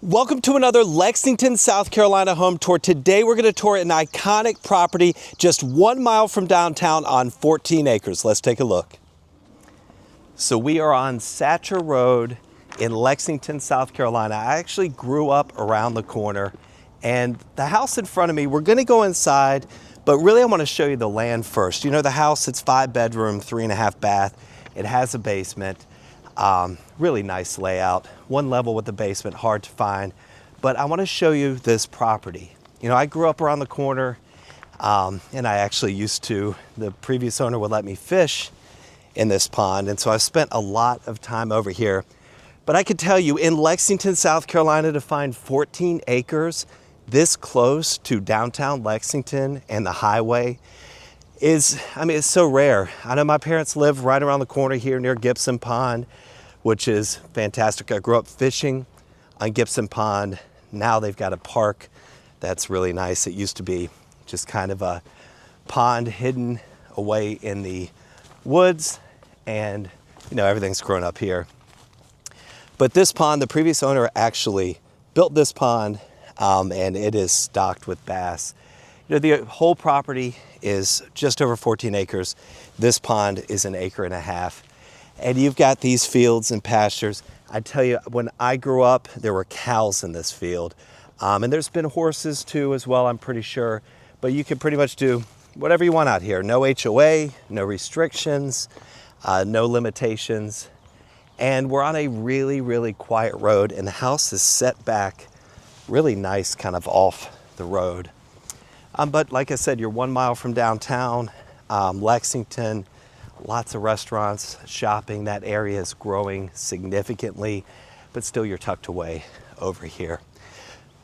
Welcome to another Lexington, South Carolina home tour. Today we're going to tour an iconic property just 1 mile from downtown on 14 acres. Let's take a look. So we are on Satcher Road in Lexington, South Carolina. I actually grew up around the corner, and the house in front of me, we're going to go inside, but really I want to show you the land first. You know, the house, it's 5-bedroom, 3.5 bath. It has a basement. Really nice layout, one level with the basement, hard to find, but I want to show you this property. You know, I grew up around the corner, and I actually the previous owner would let me fish in this pond, and so I've spent a lot of time over here. But I could tell you, in Lexington, South Carolina, to find 14 acres this close to downtown Lexington and the highway it's so rare. I know my parents live right around the corner here near Gibson Pond, which is fantastic. I grew up fishing on Gibson Pond. Now they've got a park that's really nice. It used to be just kind of a pond hidden away in the woods, and you know, everything's grown up here. But this pond, the previous owner actually built this pond, and it is stocked with bass. You know, the whole property is just over 14 acres. This pond is 1.5 acres. And you've got these fields and pastures. I tell you, when I grew up, there were cows in this field. And there's been horses too as well, I'm pretty sure. But you can pretty much do whatever you want out here. No HOA, no restrictions, no limitations. And we're on a really, really quiet road, and the house is set back really nice kind of off the road. But like I said, you're 1 mile from downtown, Lexington, lots of restaurants, shopping. That area is growing significantly, but still you're tucked away over here.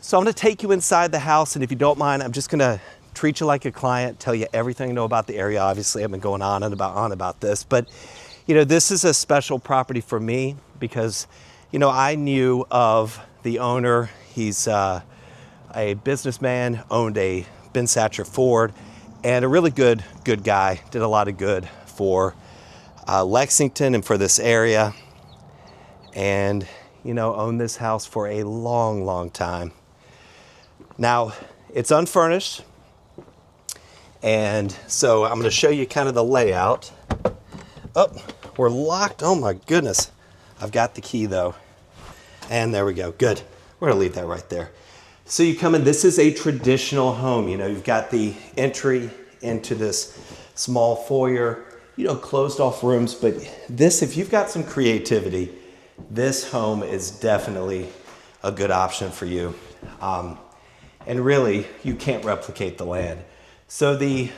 So I'm gonna take you inside the house, and if you don't mind, I'm just gonna treat you like a client, tell you everything I know about the area. Obviously, I've been going on about this, but you know, this is a special property for me because, you know, I knew of the owner. He's a businessman, owned a Ben Satcher Ford, and a really good guy. Did a lot of good for Lexington and for this area, and you know, owned this house for a long time. Now it's unfurnished, and so I'm going to show you kind of the layout. Oh, we're locked. Oh my goodness. I've got the key though, and there we go. Good. We're going to leave that right there. So you come in, this is a traditional home. You know, you've got the entry into this small foyer, you know, closed off rooms, but this, if you've got some creativity, this home is definitely a good option for you. And really, you can't replicate the land. So the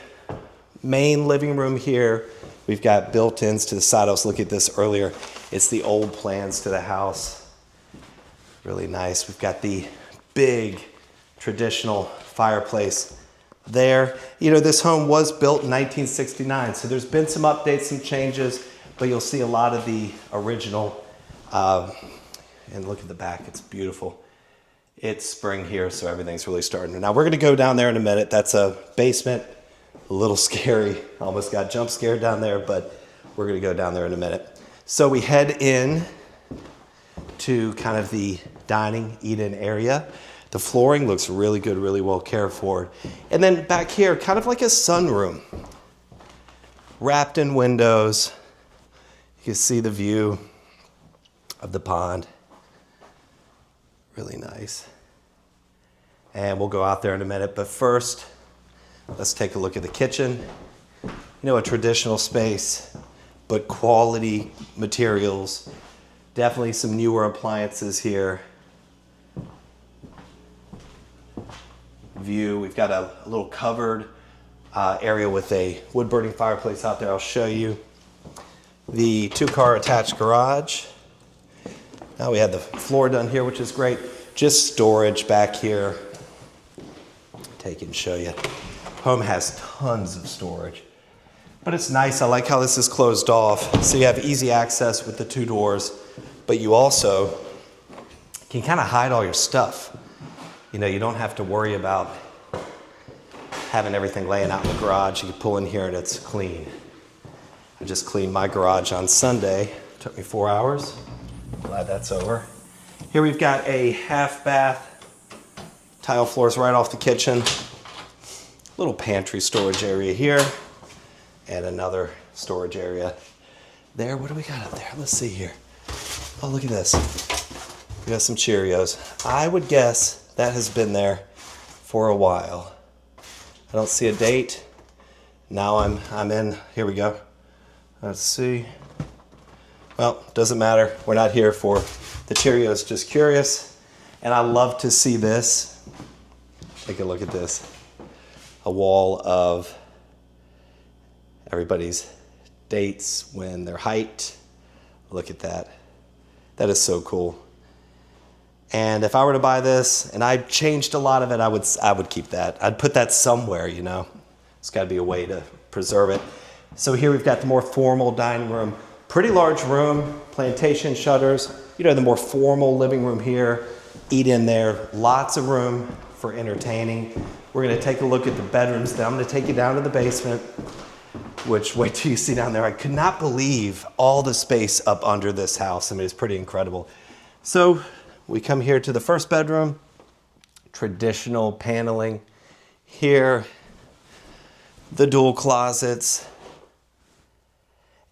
main living room here, we've got built-ins to the side. I was looking at this earlier. It's the old plans to the house. Really nice. We've got the big traditional fireplace there. You know, this home was built in 1969, so there's been some updates, some changes, but you'll see a lot of the original. And look at the back, it's beautiful. It's spring here, so everything's really starting. Now we're gonna go down there in a minute. That's a basement, a little scary. Almost got jump scared down there, but we're gonna go down there in a minute. So we head in to kind of the dining, eat-in area. The flooring looks really good, really well cared for. And then back here, kind of like a sunroom, wrapped in windows. You can see the view of the pond. Really nice. And we'll go out there in a minute, but first, let's take a look at the kitchen. You know, a traditional space, but quality materials. Definitely some newer appliances here. View, we've got a little covered area with a wood burning fireplace out there. I'll show you the 2-car attached garage. Now we had the floor done here, which is great. Just storage back here. Take it and show you. Home has tons of storage, but it's nice. I like how this is closed off, so you have easy access with the 2 doors, but you also can kind of hide all your stuff. You know, you don't have to worry about having everything laying out in the garage. You can pull in here and it's clean. I just cleaned my garage on Sunday. It took me 4 hours. Glad that's over. Here we've got a half bath. Tile floors right off the kitchen. Little pantry storage area here. And another storage area there. What do we got up there? Let's see here. Oh, look at this. We got some Cheerios. I would guess that has been there for a while. I don't see a date. Now I'm in. Here we go. Let's see. Well, doesn't matter. We're not here for the Cheerios, just curious. And I love to see this. Take a look at this. A wall of everybody's dates, when their height. Look at that. That is so cool. And if I were to buy this, and I changed a lot of it, I would keep that. I'd put that somewhere, you know. It's got to be a way to preserve it. So here we've got the more formal dining room. Pretty large room, plantation shutters. You know, the more formal living room here. Eat in there. Lots of room for entertaining. We're going to take a look at the bedrooms. Then I'm going to take you down to the basement, which, wait till you see down there. I could not believe all the space up under this house. I mean, it's pretty incredible. So we come here to the first bedroom. Traditional paneling here. The dual closets.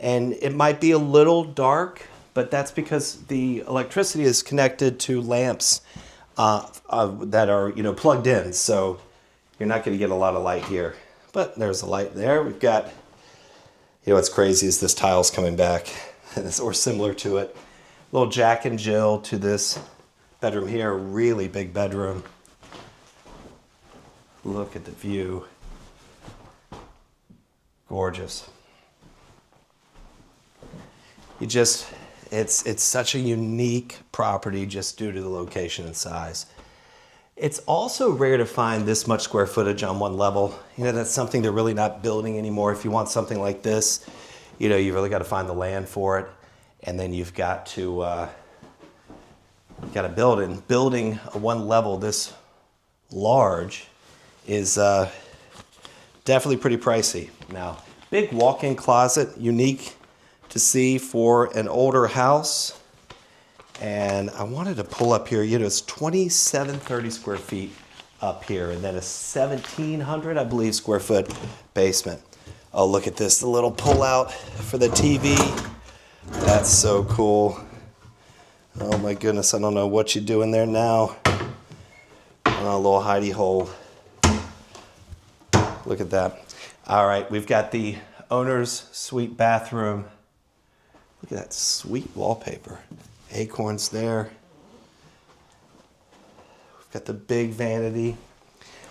And it might be a little dark, but that's because the electricity is connected to lamps that are, you know, plugged in. So you're not going to get a lot of light here. But there's a light there. We've got, you know, what's crazy is this tile's coming back, or similar to it. Little Jack and Jill to this bedroom here. Really big bedroom. Look at the view. Gorgeous. It's such a unique property just due to the location and size. It's also rare to find this much square footage on one level. You know, that's something they're really not building anymore. If you want something like this, you know, you really got to find the land for it. And then you've got to build it. And building a one level this large is definitely pretty pricey. Now, big walk-in closet, unique to see for an older house. And I wanted to pull up here, you know, it's 2,730 square feet up here, and then a 1,700, I believe, square foot basement. Oh, look at this, the little pull out for the TV. That's so cool. Oh my goodness, I don't know what you do in there now. Oh, a little hidey hole. Look at that. All right, we've got the owner's suite bathroom. Look at that sweet wallpaper. Acorns there. We've got the big vanity.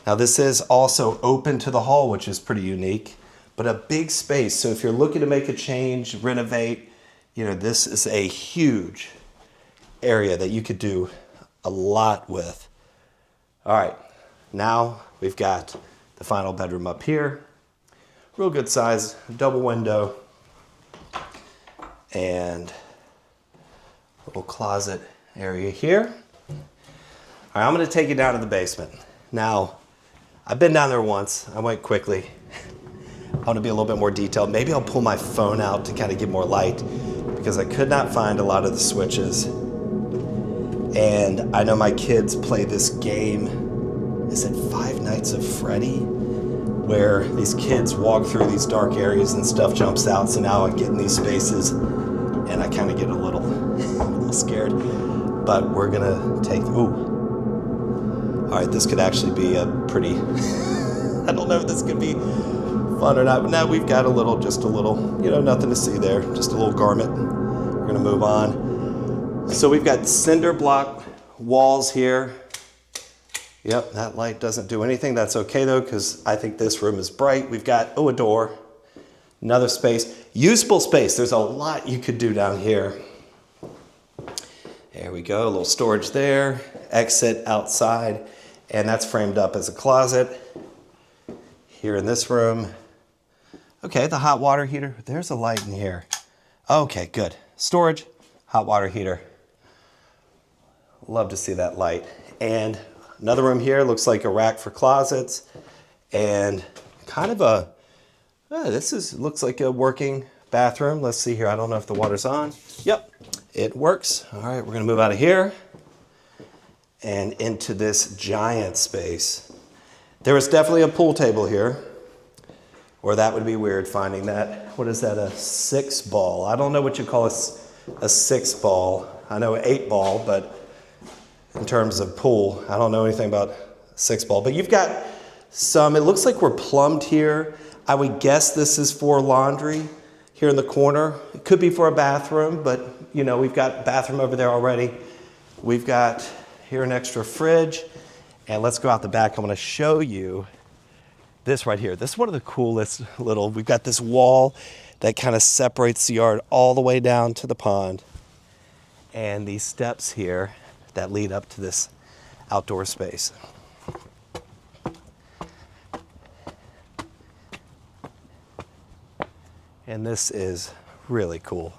Now this is also open to the hall, which is pretty unique, but a big space. So if you're looking to make a change, renovate, you know, this is a huge area that you could do a lot with. All right, now we've got the final bedroom up here. Real good size, double window, and a little closet area here. All right, I'm gonna take you down to the basement. Now, I've been down there once. I went quickly. I want to be a little bit more detailed. Maybe I'll pull my phone out to kind of get more light because I could not find a lot of the switches. And I know my kids play this game. Is it Five Nights at Freddy? Where these kids walk through these dark areas and stuff jumps out. So now I get in these spaces and I kind of get a little scared. But we're gonna take, ooh. All right, this could actually be a pretty, I don't know if this could be fun or not, but now we've got just a little, you know, nothing to see there, just a little garment. We're gonna move on. So we've got cinder block walls here. Yep, that light doesn't do anything. That's okay though, because I think this room is bright. We've got, a door, another space, usable space. There's a lot you could do down here. There we go, a little storage there, exit outside, and that's framed up as a closet. Here in this room. Okay, the hot water heater, there's a light in here. Okay, good. Storage, hot water heater. Love to see that light. And another room here, looks like a rack for closets, and kind of a, looks like a working bathroom. Let's see here, I don't know if the water's on. Yep, it works. All right, we're gonna move out of here. and into this giant space. There is definitely a pool table here, or that would be weird finding that. What is that, a 6-ball? I don't know what you call a 6-ball. I know an 8-ball, but in terms of pool, I don't know anything about 6-ball. But you've got some, it looks like we're plumbed here. I would guess this is for laundry here in the corner. It could be for a bathroom, but you know, we've got bathroom over there already. We've got here an extra fridge. And let's go out the back. I'm gonna show you this right here. This is one of the coolest little, we've got this wall that kind of separates the yard all the way down to the pond. And these steps here that lead up to this outdoor space. And this is really cool.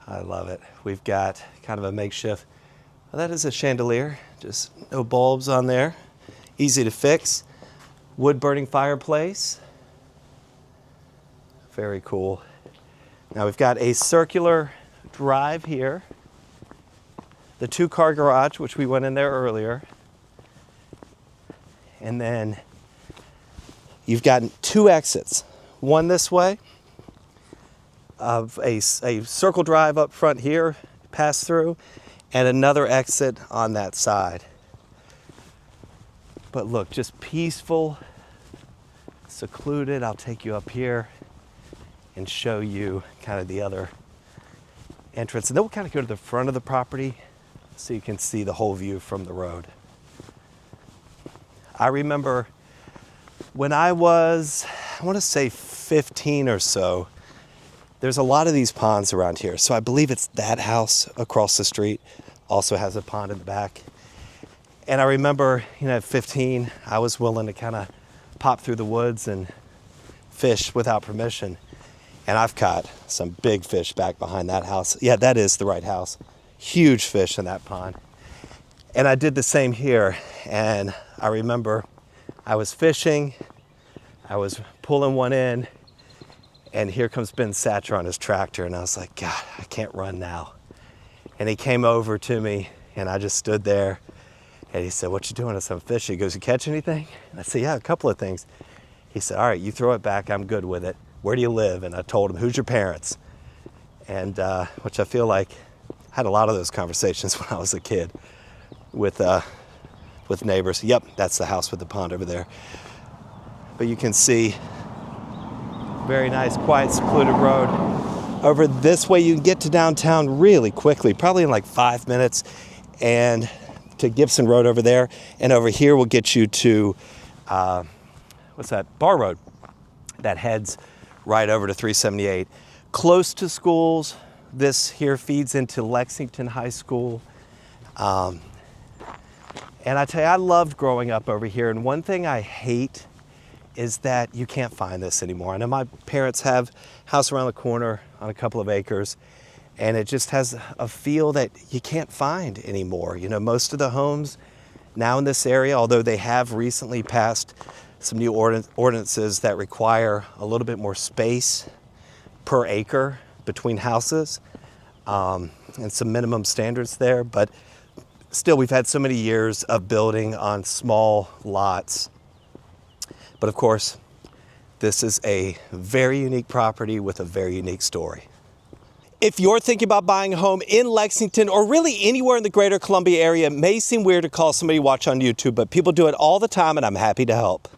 I love it. We've got kind of a makeshift, well, that is a chandelier, just no bulbs on there. Easy to fix. Wood burning fireplace. Very cool. Now we've got a circular drive here. The 2-car garage, which we went in there earlier. And then you've got 2 exits. One this way, of a circle drive up front here, pass through, and another exit on that side. But look, just peaceful, secluded. I'll take you up here and show you kind of the other entrance. And then we'll kind of go to the front of the property so you can see the whole view from the road. I remember when I was, I want to say 15 or so, there's a lot of these ponds around here. So I believe it's that house across the street also has a pond in the back. And I remember, you know, at 15, I was willing to kind of pop through the woods and fish without permission. And I've caught some big fish back behind that house. Yeah, that is the right house. Huge fish in that pond. And I did the same here. And I remember I was fishing, I was pulling one in, and here comes Ben Satcher on his tractor, and I was like, God, I can't run now. And he came over to me, and I just stood there, and he said, what you doing? I said, I'm fishing. He goes, you catch anything? And I said, yeah, a couple of things. He said, all right, you throw it back, I'm good with it. Where do you live? And I told him, who's your parents? And which I feel like I had a lot of those conversations when I was a kid with neighbors. Yep, that's the house with the pond over there. But you can see, very nice, quiet, secluded road. Over this way, you can get to downtown really quickly, probably in like 5 minutes, and to Gibson Road over there. And over here will get you to, what's that, Bar Road, that heads right over to 378. Close to schools. This here feeds into Lexington High School. And I tell you, I loved growing up over here. And one thing I hate is that you can't find this anymore. I know my parents have a house around the corner on a couple of acres, and it just has a feel that you can't find anymore. You know, most of the homes now in this area, although they have recently passed some new ordinances that require a little bit more space per acre between houses, and some minimum standards there, but still we've had so many years of building on small lots. But of course, this is a very unique property with a very unique story. If you're thinking about buying a home in Lexington or really anywhere in the greater Columbia area, it may seem weird to call somebody watch on YouTube, but people do it all the time and I'm happy to help.